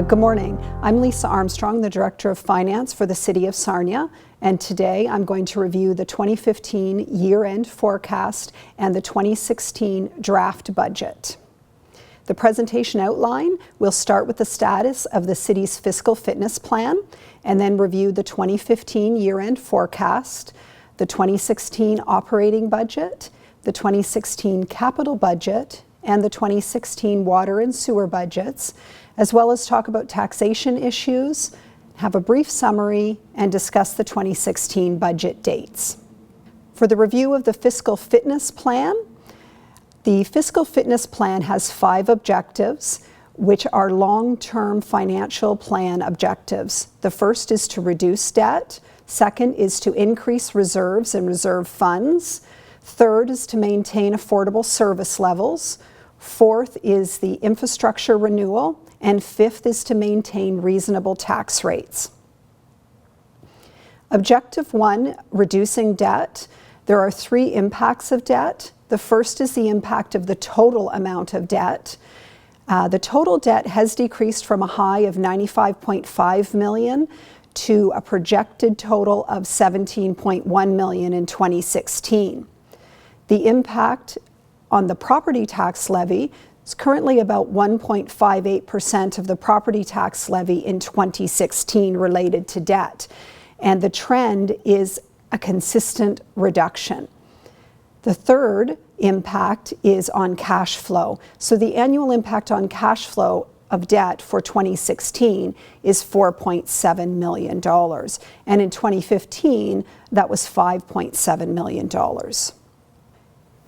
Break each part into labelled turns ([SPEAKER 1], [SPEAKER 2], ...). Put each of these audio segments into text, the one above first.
[SPEAKER 1] Good morning. I'm Lisa Armstrong, the Director of Finance for the City of Sarnia, and today I'm going to review the 2015 year-end forecast and the 2016 draft budget. The presentation outline will start with the status of the City's fiscal fitness plan and then review the 2015 year-end forecast, the 2016 operating budget, the 2016 capital budget, and the 2016 water and sewer budgets, as well as talk about taxation issues, have a brief summary, and discuss the 2016 budget dates. For the review of the fiscal fitness plan, the fiscal fitness plan has 5 objectives, which are long-term financial plan objectives. The first is to reduce debt. Second is to increase reserves and reserve funds. Third is to maintain affordable service levels. Fourth is the infrastructure renewal. And fifth is to maintain reasonable tax rates. Objective 1, reducing debt. There are 3 impacts of debt. The first is the impact of the total amount of debt. The total debt has decreased from a high of $95.5 million to a projected total of $17.1 million in 2016. The impact on the property tax levy is currently about 1.58% of the property tax levy in 2016 related to debt, and the trend is a consistent reduction. The third impact is on cash flow. So the annual impact on cash flow of debt for 2016 is $4.7 million, and in 2015 that was $5.7 million.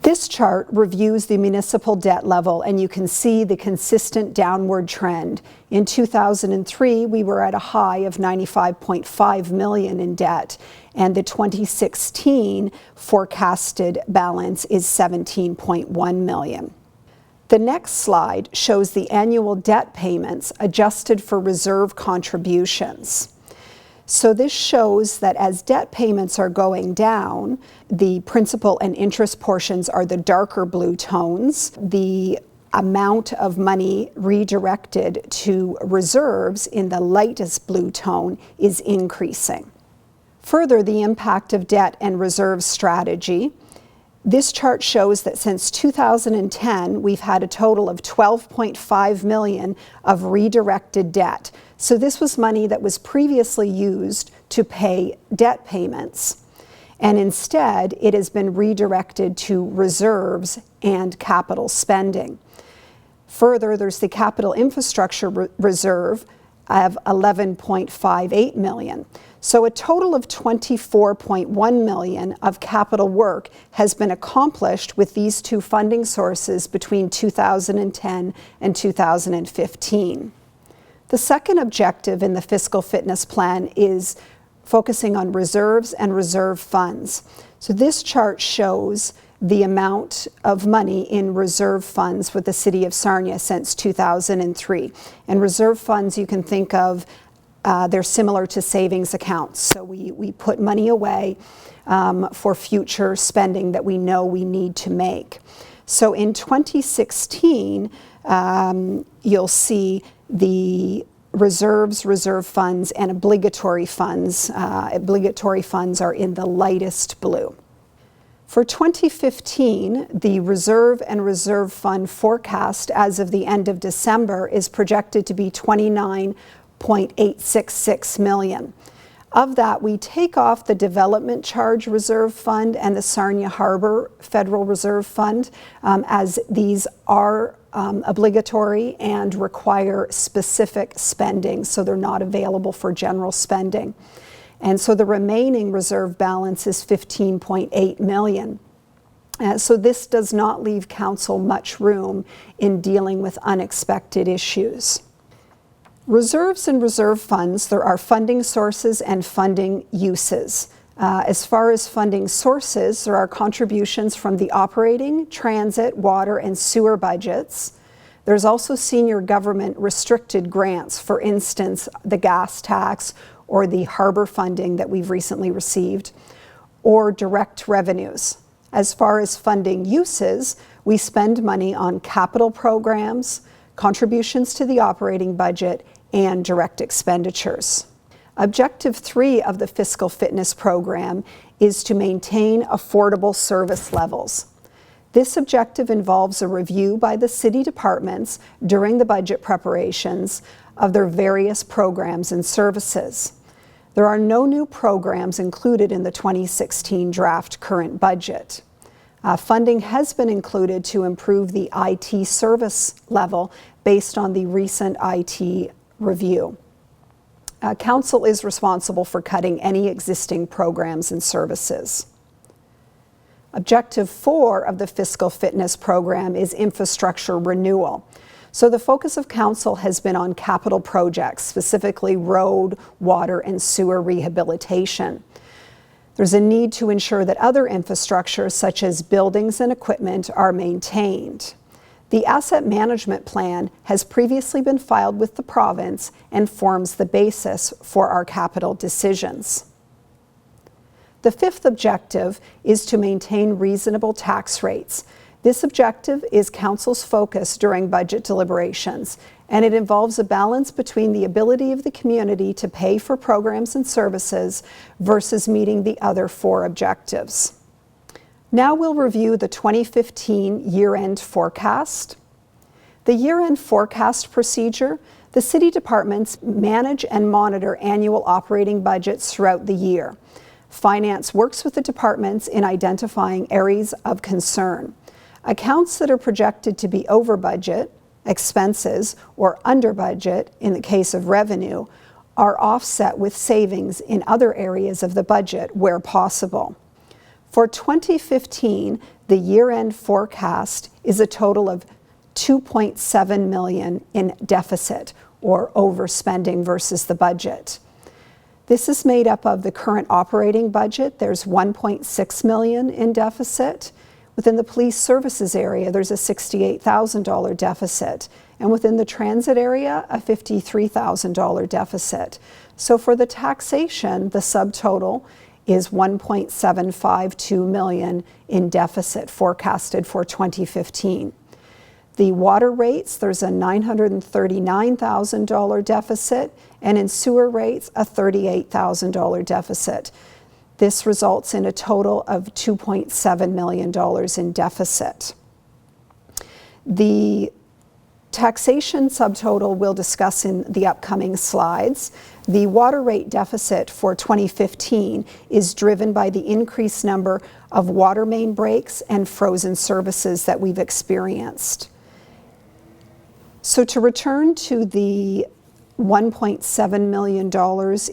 [SPEAKER 1] This chart reviews the municipal debt level, and you can see the consistent downward trend. In 2003, we were at a high of $95.5 million in debt, and the 2016 forecasted balance is $17.1 million. The next slide shows the annual debt payments adjusted for reserve contributions. So this shows that as debt payments are going down, the principal and interest portions are the darker blue tones. The amount of money redirected to reserves in the lightest blue tone is increasing. Further, the impact of debt and reserve strategy. This chart shows that since 2010, we've had a total of $12.5 million of redirected debt. So this was money that was previously used to pay debt payments, and instead it has been redirected to reserves and capital spending. Further, there's the capital infrastructure reserve of $11.58 million. So a total of $24.1 million of capital work has been accomplished with these 2 funding sources between 2010 and 2015. The second objective in the fiscal fitness plan is focusing on reserves and reserve funds. So this chart shows the amount of money in reserve funds with the City of Sarnia since 2003. And reserve funds, you can think of, they're similar to savings accounts. So we put money away for future spending that we know we need to make. So in 2016, you'll see the reserves, reserve funds, and obligatory funds. Obligatory funds are in the lightest blue. For 2015, the reserve and reserve fund forecast as of the end of December is projected to be $29.866 million. Of that, we take off the Development Charge Reserve Fund and the Sarnia Harbor Federal Reserve Fund, as these are obligatory and require specific spending, so they're not available for general spending. And so the remaining reserve balance is $15.8 million. So this does not leave Council much room in dealing with unexpected issues. Reserves and reserve funds, there are funding sources and funding uses. As far as funding sources, there are contributions from the operating, transit, water, and sewer budgets. There's also senior government restricted grants, for instance, the gas tax or the harbor funding that we've recently received, or direct revenues. As far as funding uses, we spend money on capital programs, contributions to the operating budget, and direct expenditures. Objective 3 of the Fiscal Fitness Program is to maintain affordable service levels. This objective involves a review by the city departments during the budget preparations of their various programs and services. There are no new programs included in the 2016 draft current budget. Funding has been included to improve the IT service level based on the recent IT review. Council is responsible for cutting any existing programs and services. Objective 4 of the Fiscal Fitness Program is infrastructure renewal. So the focus of Council has been on capital projects, specifically road, water, and sewer rehabilitation. There's a need to ensure that other infrastructure, such as buildings and equipment, are maintained. The Asset Management Plan has previously been filed with the province and forms the basis for our capital decisions. The fifth objective is to maintain reasonable tax rates. This objective is Council's focus during budget deliberations, and it involves a balance between the ability of the community to pay for programs and services versus meeting the other 4 objectives. Now we'll review the 2015 year-end forecast. The year-end forecast procedure, the city departments manage and monitor annual operating budgets throughout the year. Finance works with the departments in identifying areas of concern. Accounts that are projected to be over budget, expenses, or under budget in the case of revenue are offset with savings in other areas of the budget where possible. For 2015, the year-end forecast is a total of $2.7 million in deficit, or overspending versus the budget. This is made up of the current operating budget. There's $1.6 million in deficit. Within the police services area, there's a $68,000 deficit. And within the transit area, a $53,000 deficit. So for the taxation, the subtotal is $1.752 million in deficit forecasted for 2015. The water rates, there's a $939,000 deficit, and in sewer rates, a $38,000 deficit. This results in a total of $2.7 million in deficit. The taxation subtotal we'll discuss in the upcoming slides. The water rate deficit for 2015 is driven by the increased number of water main breaks and frozen services that we've experienced. So to return to the $1.7 million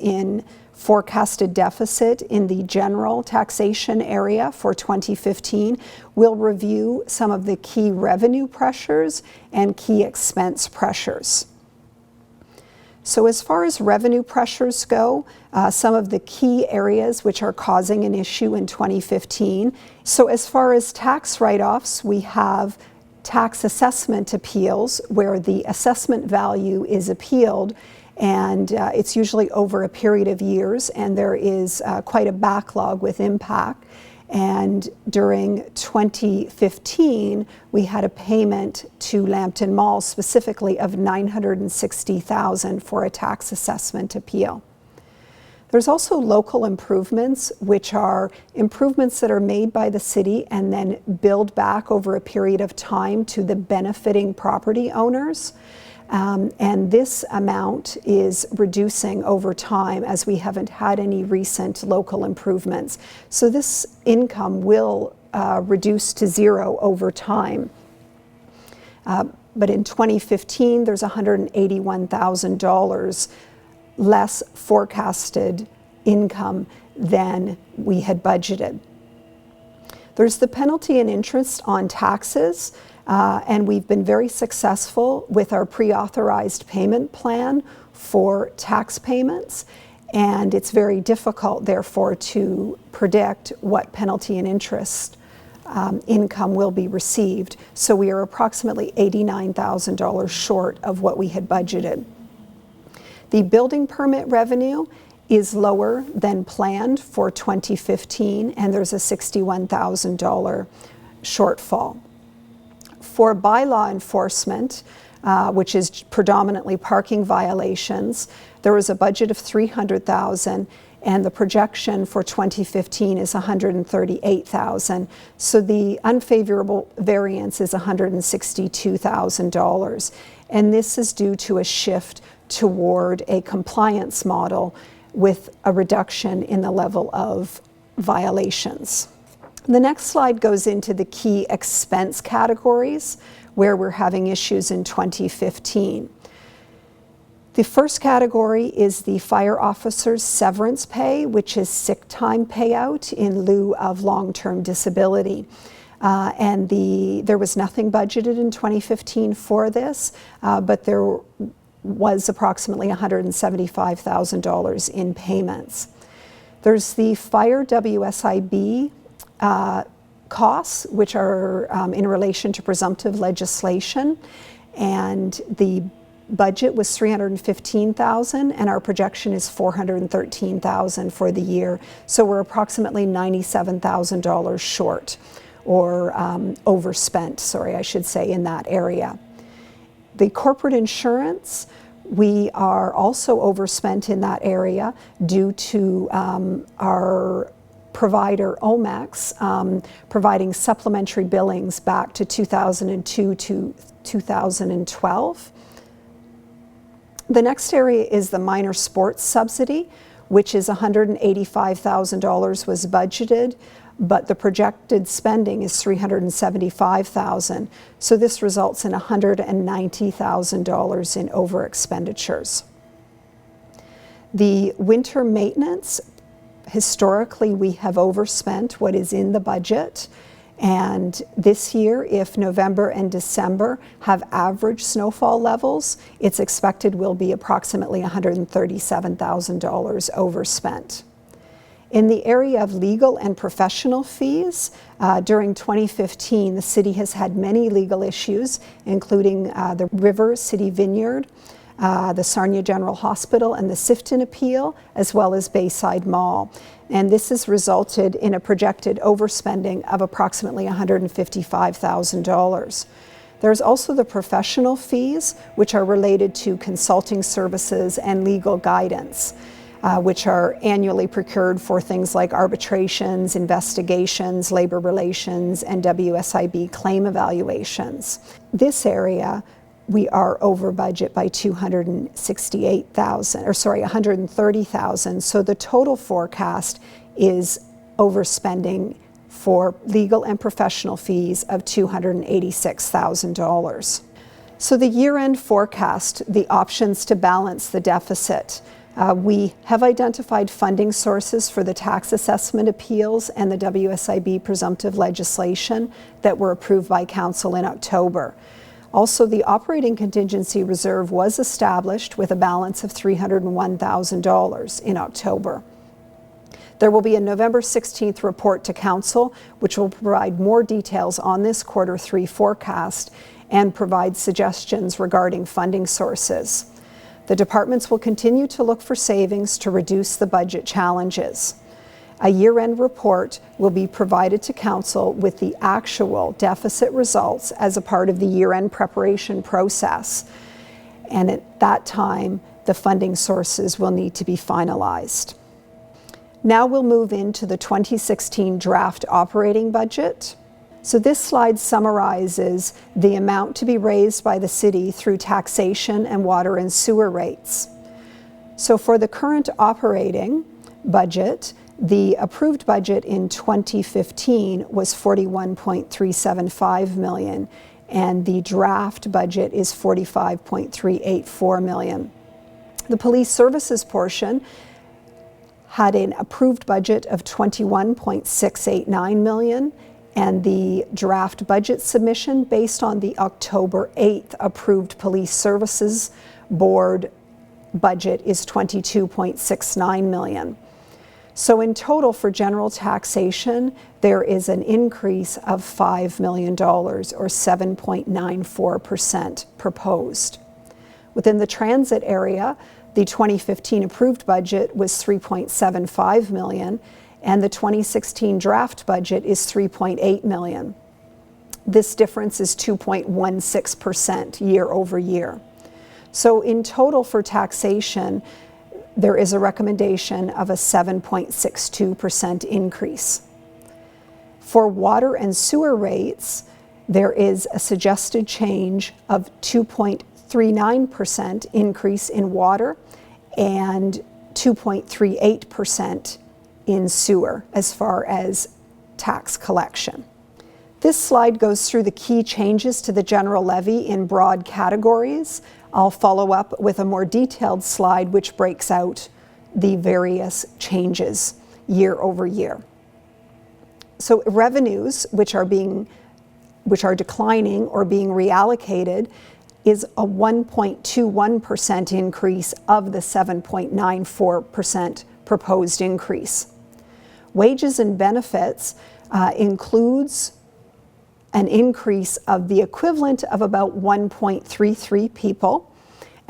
[SPEAKER 1] in forecasted deficit in the general taxation area for 2015, we'll review some of the key revenue pressures and key expense pressures. So as far as revenue pressures go, some of the key areas which are causing an issue in 2015. So as far as tax write-offs, we have tax assessment appeals where the assessment value is appealed, and it's usually over a period of years, and there is quite a backlog with impact. And during 2015, we had a payment to Lambton Mall specifically of $960,000 for a tax assessment appeal. There's also local improvements, which are improvements that are made by the city and then billed back over a period of time to the benefiting property owners. And this amount is reducing over time as we haven't had any recent local improvements. So this income will reduce to zero over time. But in 2015, there's $181,000 less forecasted income than we had budgeted. There's the penalty and interest on taxes, and we've been very successful with our pre-authorized payment plan for tax payments, and it's very difficult, therefore, to predict what penalty and interest income will be received. So we are approximately $89,000 short of what we had budgeted. The building permit revenue is lower than planned for 2015, and there's a $61,000 shortfall. For bylaw enforcement, which is predominantly parking violations. There was a budget of $300,000, and the projection for 2015 is $138,000. So the unfavorable variance is $162,000. And this is due to a shift toward a compliance model with a reduction in the level of violations. The next slide goes into the key expense categories where we're having issues in 2015. The first category is the fire officer's severance pay, which is sick time payout in lieu of long-term disability. There was nothing budgeted in 2015 for this, but there was approximately $175,000 in payments. There's the fire WSIB costs, which are in relation to presumptive legislation, and the budget was $315,000 and our projection is $413,000 for the year. So we're approximately $97,000 short, or overspent, sorry, I should say, in that area. The corporate insurance, we are also overspent in that area due to our provider Omex providing supplementary billings back to 2002 to 2012. The next area is the minor sports subsidy, which is $185,000 was budgeted, but the projected spending is $375,000. So this results in $190,000 in over expenditures. The winter maintenance, historically we have overspent what is in the budget. And this year, if November and December have average snowfall levels, it's expected will be approximately $137,000 overspent. In the area of legal and professional fees, during 2015, the city has had many legal issues, including the River City Vineyard, the Sarnia General Hospital and the Sifton appeal, as well as Bayside Mall. And this has resulted in a projected overspending of approximately $155,000. There's also the professional fees, which are related to consulting services and legal guidance, which are annually procured for things like arbitrations, investigations, labor relations, and WSIB claim evaluations. This area, we are over budget by $130,000. So the total forecast is overspending for legal and professional fees of $286,000. So the year-end forecast, the options to balance the deficit. We have identified funding sources for the tax assessment appeals and the WSIB presumptive legislation that were approved by Council in October. Also, the operating contingency reserve was established with a balance of $301,000 in October. There will be a November 16th report to Council, which will provide more details on this Q3 forecast and provide suggestions regarding funding sources. The departments will continue to look for savings to reduce the budget challenges. A year-end report will be provided to Council with the actual deficit results as a part of the year-end preparation process. And at that time, the funding sources will need to be finalized. Now we'll move into the 2016 draft operating budget. So this slide summarizes the amount to be raised by the city through taxation and water and sewer rates. So for the current operating budget, the approved budget in 2015 was $41.375 million, and the draft budget is $45.384 million. The police services portion had an approved budget of $21.689 million, and the draft budget submission based on the October 8th approved police services board budget is $22.69 million. So in total for general taxation, there is an increase of $5 million, or 7.94% proposed. Within the transit area, the 2015 approved budget was $3.75 million, and the 2016 draft budget is $3.8 million. This difference is 2.16% year over year. So in total for taxation, there is a recommendation of a 7.62% increase. For water and sewer rates, there is a suggested change of 2.39% increase in water and 2.38% in sewer as far as tax collection. This slide goes through the key changes to the general levy in broad categories. I'll follow up with a more detailed slide which breaks out the various changes year over year. So revenues which are declining or being reallocated is a 1.21% increase of the 7.94% proposed increase. Wages and benefits includes an increase of the equivalent of about 1.33 people,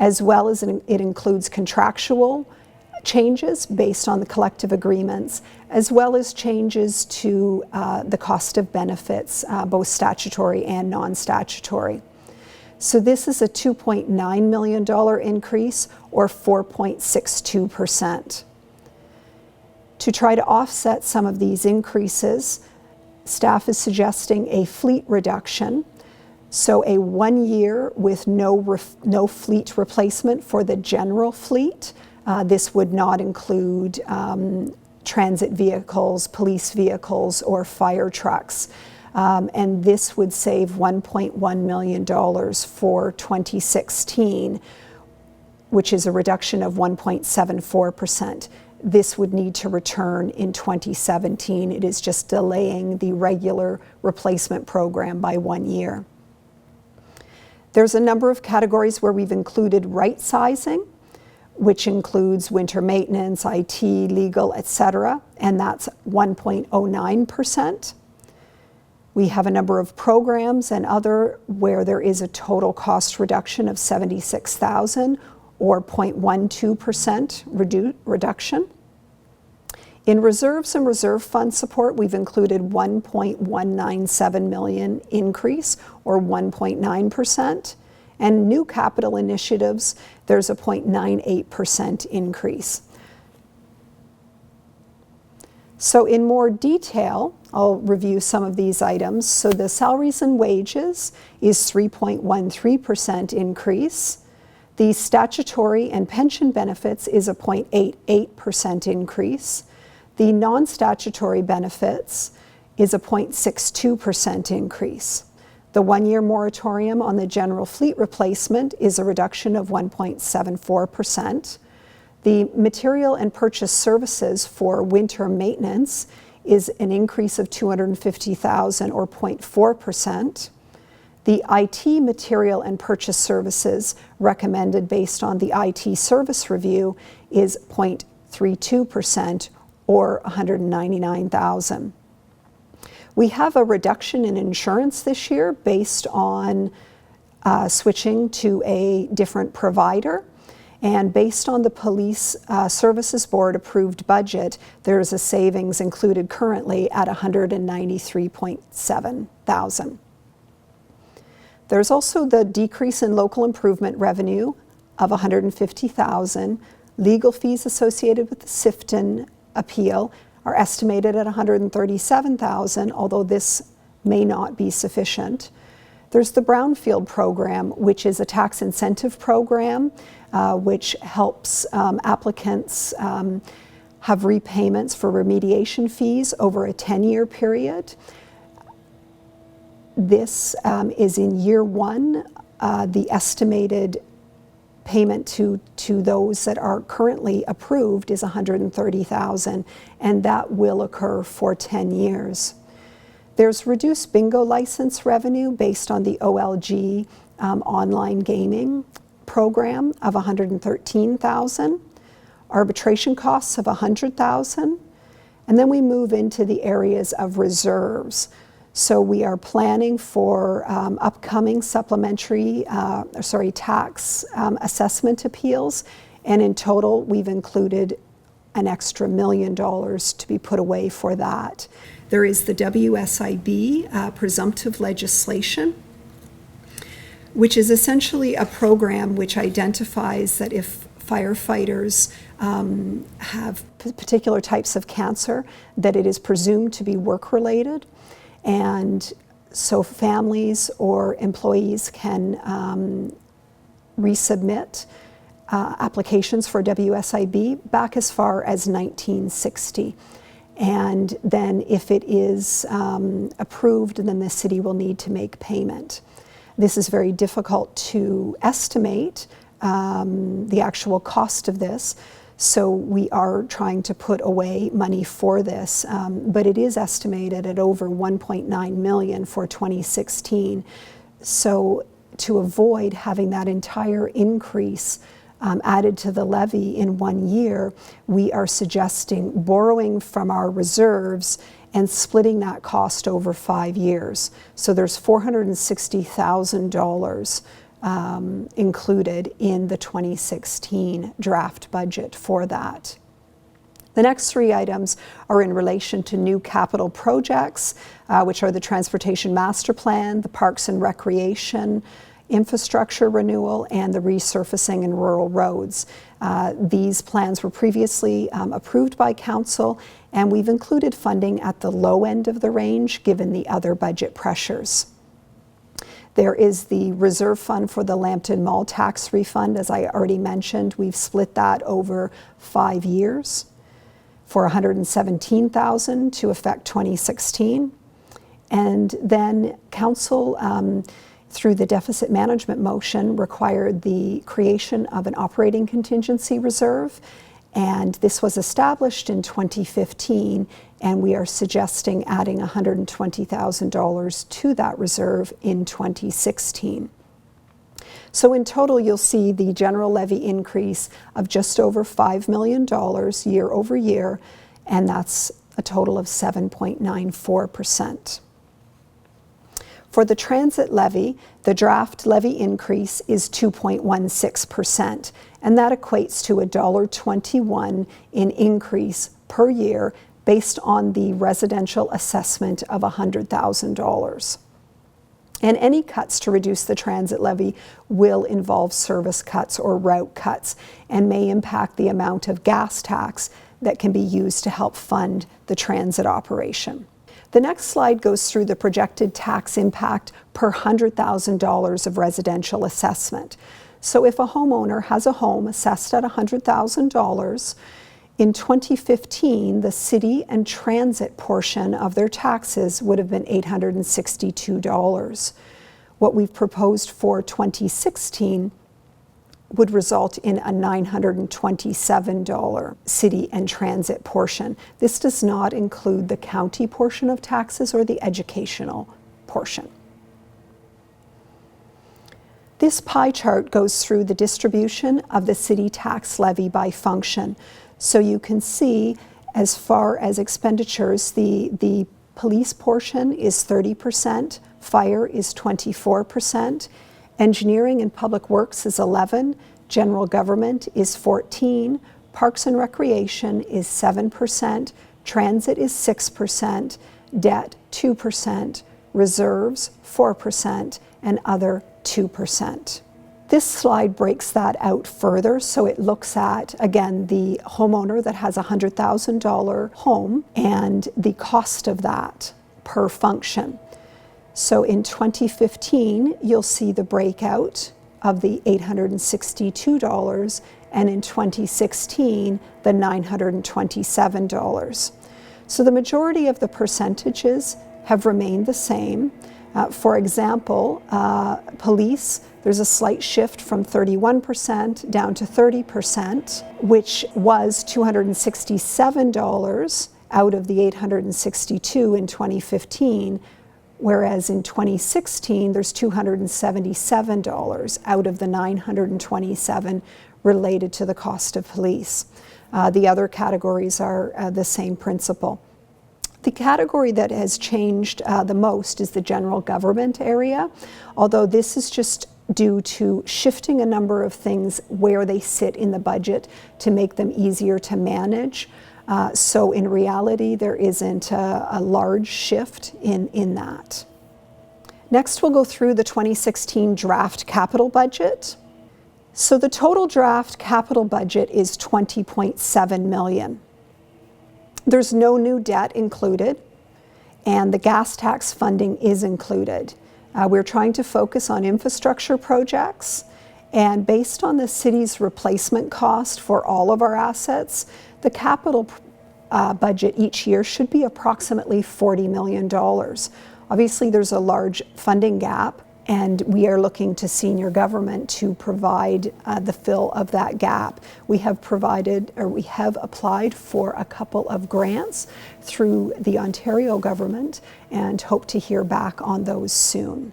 [SPEAKER 1] as well as it includes contractual changes based on the collective agreements, as well as changes to the cost of benefits, both statutory and non-statutory. So this is a $2.9 million increase, or 4.62%. To try to offset some of these increases, staff is suggesting a fleet reduction. So a 1 year with no fleet replacement for the general fleet. This would not include transit vehicles, police vehicles, or fire trucks. And this would save $1.1 million for 2016, which is a reduction of 1.74%. This would need to return in 2017. It is just delaying the regular replacement program by 1 year. There's a number of categories where we've included right sizing, which includes winter maintenance, IT, legal, etc., and that's 1.09%. We have a number of programs and other where there is a total cost reduction of $76,000 or 0.12% reduction. In reserves and reserve fund support, we've included $1.197 million increase, or 1.9%. And new capital initiatives, there's a 0.98% increase. So in more detail, I'll review some of these items. So the salaries and wages is 3.13% increase. The statutory and pension benefits is a 0.88% increase. The non-statutory benefits is a 0.62% increase. The 1-year moratorium on the general fleet replacement is a reduction of 1.74%. The material and purchase services for winter maintenance is an increase of $250,000 or 0.4%. The IT material and purchase services recommended based on the IT service review is 0.32% or $199,000. We have a reduction in insurance this year based on switching to a different provider. And based on the Police Services Board approved budget, there is a savings included currently at $193,700. There's also the decrease in local improvement revenue of $150,000. Legal fees associated with the Sifton appeal are estimated at $137,000, although this may not be sufficient. There's the Brownfield program, which is a tax incentive program which helps applicants have repayments for remediation fees over a 10-year period. This is in year one. The estimated payment to those that are currently approved is $130,000, and that will occur for 10 years. There's reduced bingo license revenue based on the OLG online gaming program of $113,000, arbitration costs of $100,000, and then we move into the areas of reserves. So we are planning for upcoming supplementary, tax assessment appeals, and in total we've included an extra $1 million to be put away for that. There is the WSIB presumptive legislation, which is essentially a program which identifies that if firefighters have particular types of cancer, that it is presumed to be work-related, and so families or employees can resubmit applications for WSIB back as far as 1960. And then if it is approved, then the city will need to make payment. This is very difficult to estimate the actual cost of this, so we are trying to put away money for this, but it is estimated at over $1.9 million for 2016. So to avoid having that entire increase added to the levy in 1 year, we are suggesting borrowing from our reserves and splitting that cost over 5 years. So there's $460,000 included in the 2016 draft budget for that. The next 3 items are in relation to new capital projects, which are the Transportation Master Plan, the Parks and Recreation, infrastructure renewal, and the resurfacing and rural roads. These plans were previously approved by Council, and we've included funding at the low end of the range given the other budget pressures. There is the reserve fund for the Lambton Mall tax refund. As I already mentioned, we've split that over 5 years for $117,000 to affect 2016. And then Council, through the deficit management motion, required the creation of an operating contingency reserve, and this was established in 2015, and we are suggesting adding $120,000 to that reserve in 2016. So in total, you'll see the general levy increase of just over $5 million year over year, and that's a total of 7.94%. For the transit levy, the draft levy increase is 2.16%, and that equates to $1.21 in increase per year based on the residential assessment of $100,000. And any cuts to reduce the transit levy will involve service cuts or route cuts and may impact the amount of gas tax that can be used to help fund the transit operation. The next slide goes through the projected tax impact per $100,000 of residential assessment. So if a homeowner has a home assessed at $100,000, in 2015, the city and transit portion of their taxes would have been $862. What we've proposed for 2016 would result in a $927 city and transit portion. This does not include the county portion of taxes or the educational portion. This pie chart goes through the distribution of the city tax levy by function. So you can see, as far as expenditures, the police portion is 30%, fire is 24%, engineering and public works is 11%, general government is 14%, parks and recreation is 7%, transit is 6%, debt 2%, reserves 4%, and other 2%. This slide breaks that out further, so it looks at, again, the homeowner that has a $100,000 home and the cost of that per function. So in 2015, you'll see the breakout of the $862, and in 2016, the $927. So the majority of the percentages have remained the same. For example, police, there's a slight shift from 31% down to 30%, which was $267 out of the $862 in 2015, whereas in 2016, there's $277 out of the $927 related to the cost of police. The other categories are the same principle. The category that has changed the most is the general government area, although this is just due to shifting a number of things where they sit in the budget to make them easier to manage. So in reality, there isn't a large shift in that. Next, we'll go through the 2016 draft capital budget. So the total draft capital budget is $20.7 million. There's no new debt included, and the gas tax funding is included. We're trying to focus on infrastructure projects, and based on the city's replacement cost for all of our assets, the capital budget each year should be approximately $40 million. Obviously, there's a large funding gap, and we are looking to senior government to provide the fill of that gap. We have applied for a couple of grants through the Ontario government and hope to hear back on those soon.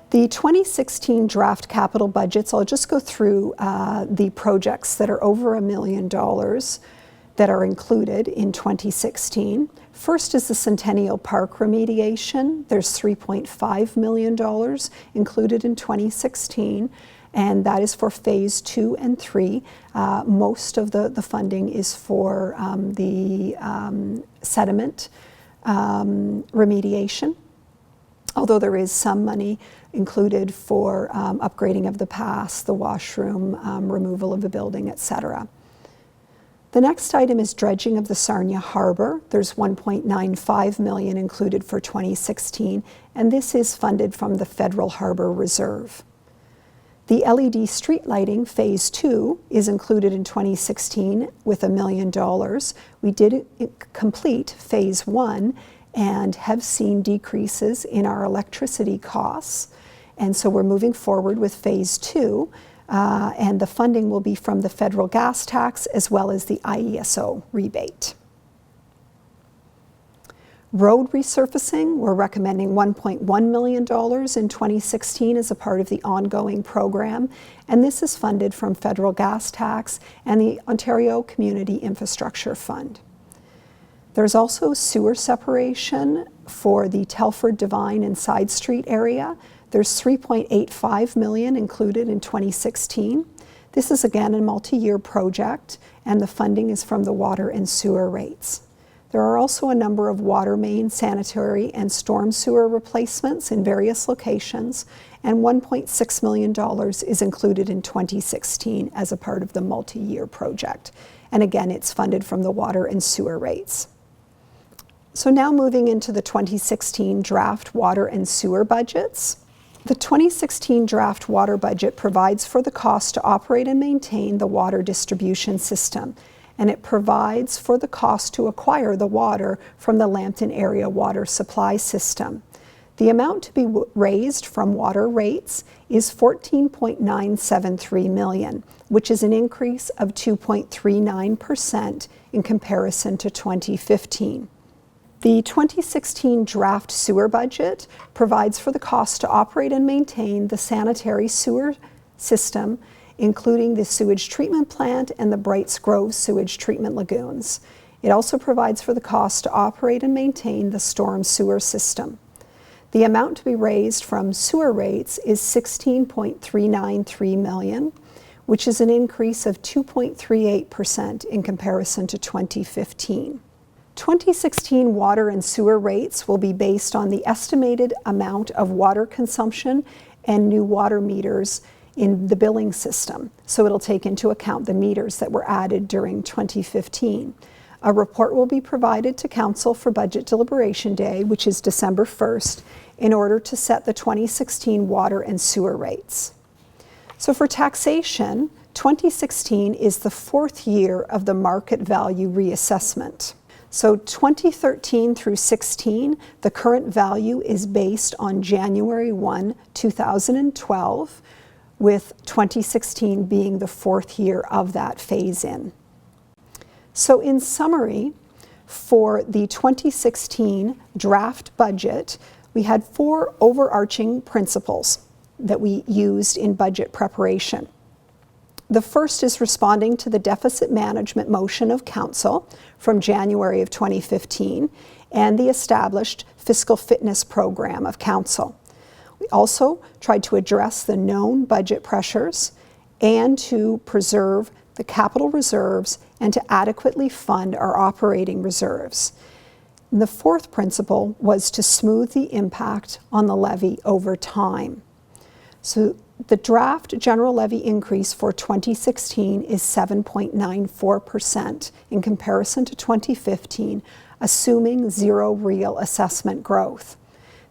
[SPEAKER 1] The 2016 draft capital budgets, I'll just go through the projects that are over $1 million that are included in 2016. First is the Centennial Park remediation. There's $3.5 million included in 2016, and that is for phase 2 and 3. Most of the funding is for the sediment remediation, although there is some money included for upgrading of the pass, the washroom, removal of the building, etc. The next item is dredging of the Sarnia Harbour. There's $1.95 million included for 2016, and this is funded from the Federal Harbour Reserve. The LED street lighting phase 2 is included in 2016 with $1 million. We did complete phase 1 and have seen decreases in our electricity costs, and so we're moving forward with phase 2. And the funding will be from the federal gas tax as well as the IESO rebate. Road resurfacing, we're recommending $1.1 million in 2016 as a part of the ongoing program, and this is funded from federal gas tax and the Ontario Community Infrastructure Fund. There's also sewer separation for the Telford, Devine, and Side Street area. There's $3.85 million included in 2016. This is again a multi-year project, and the funding is from the water and sewer rates. There are also a number of water main, sanitary, and storm sewer replacements in various locations, and $1.6 million is included in 2016 as a part of the multi-year project. And again, it's funded from the water and sewer rates. So now moving into the 2016 draft water and sewer budgets. The 2016 draft water budget provides for the cost to operate and maintain the water distribution system, and it provides for the cost to acquire the water from the Lambton Area Water Supply System. The amount to be raised from water rates is $14.973 million, which is an increase of 2.39% in comparison to 2015. The 2016 draft sewer budget provides for the cost to operate and maintain the sanitary sewer system, including the sewage treatment plant and the Brights Grove sewage treatment lagoons. It also provides for the cost to operate and maintain the storm sewer system. The amount to be raised from sewer rates is $16.393 million, which is an increase of 2.38% in comparison to 2015. 2016 water and sewer rates will be based on the estimated amount of water consumption and new water meters in the billing system. So it'll take into account the meters that were added during 2015. A report will be provided to Council for Budget Deliberation Day, which is December 1st, in order to set the 2016 water and sewer rates. So for taxation, 2016 is the 4th year of the market value reassessment. So 2013 through 16, the current value is based on January 1, 2012, with 2016 being the 4th year of that phase-in. So in summary, for the 2016 draft budget, we had 4 overarching principles that we used in budget preparation. The first is responding to the deficit management motion of Council from January of 2015 and the established fiscal fitness program of Council. We also tried to address the known budget pressures and to preserve the capital reserves and to adequately fund our operating reserves. And the fourth principle was to smooth the impact on the levy over time. So the draft general levy increase for 2016 is 7.94% in comparison to 2015, assuming zero real assessment growth.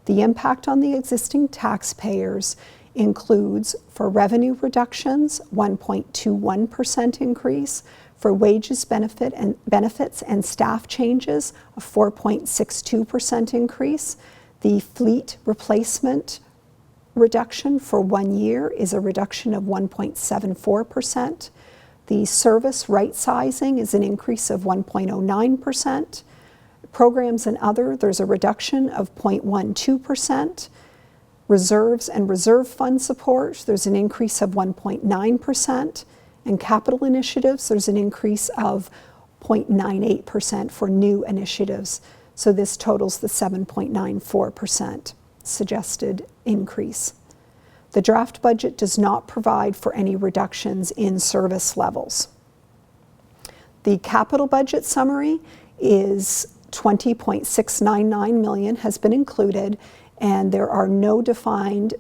[SPEAKER 1] The impact on the existing taxpayers includes, for revenue reductions, 1.21% increase, for wages, benefits and staff changes, a 4.62% increase. The fleet replacement reduction for 1 year is a reduction of 1.74%. The service right sizing is an increase of 1.09%. Programs and other, there's a reduction of 0.12%. Reserves and reserve fund support, there's an increase of 1.9%. And capital initiatives, there's an increase of 0.98% for new initiatives. So this totals the 7.94% suggested increase. The draft budget does not provide for any reductions in service levels. The capital budget summary is $20.699 million has been included, and there are no defined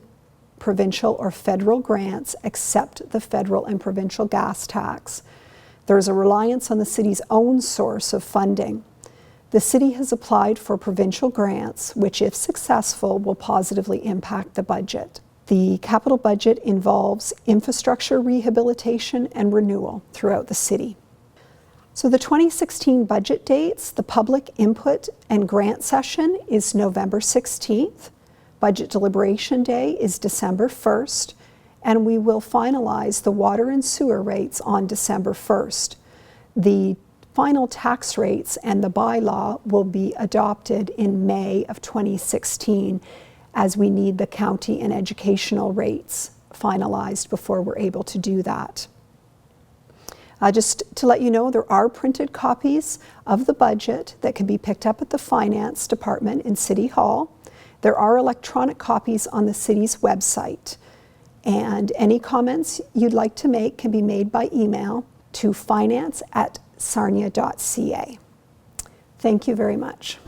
[SPEAKER 1] provincial or federal grants except the federal and provincial gas tax. There is a reliance on the city's own source of funding. The city has applied for provincial grants, which, if successful, will positively impact the budget. The capital budget involves infrastructure rehabilitation and renewal throughout the city. So the 2016 budget dates, the public input and grant session is November 16th. Budget deliberation day is December 1st, and we will finalize the water and sewer rates on December 1st. The final tax rates and the bylaw will be adopted in May of 2016, as we need the county and educational rates finalized before we're able to do that. Just to let you know, there are printed copies of the budget that can be picked up at the Finance Department in City Hall. There are electronic copies on the city's website, and any comments you'd like to make can be made by email to finance@sarnia.ca. Thank you very much.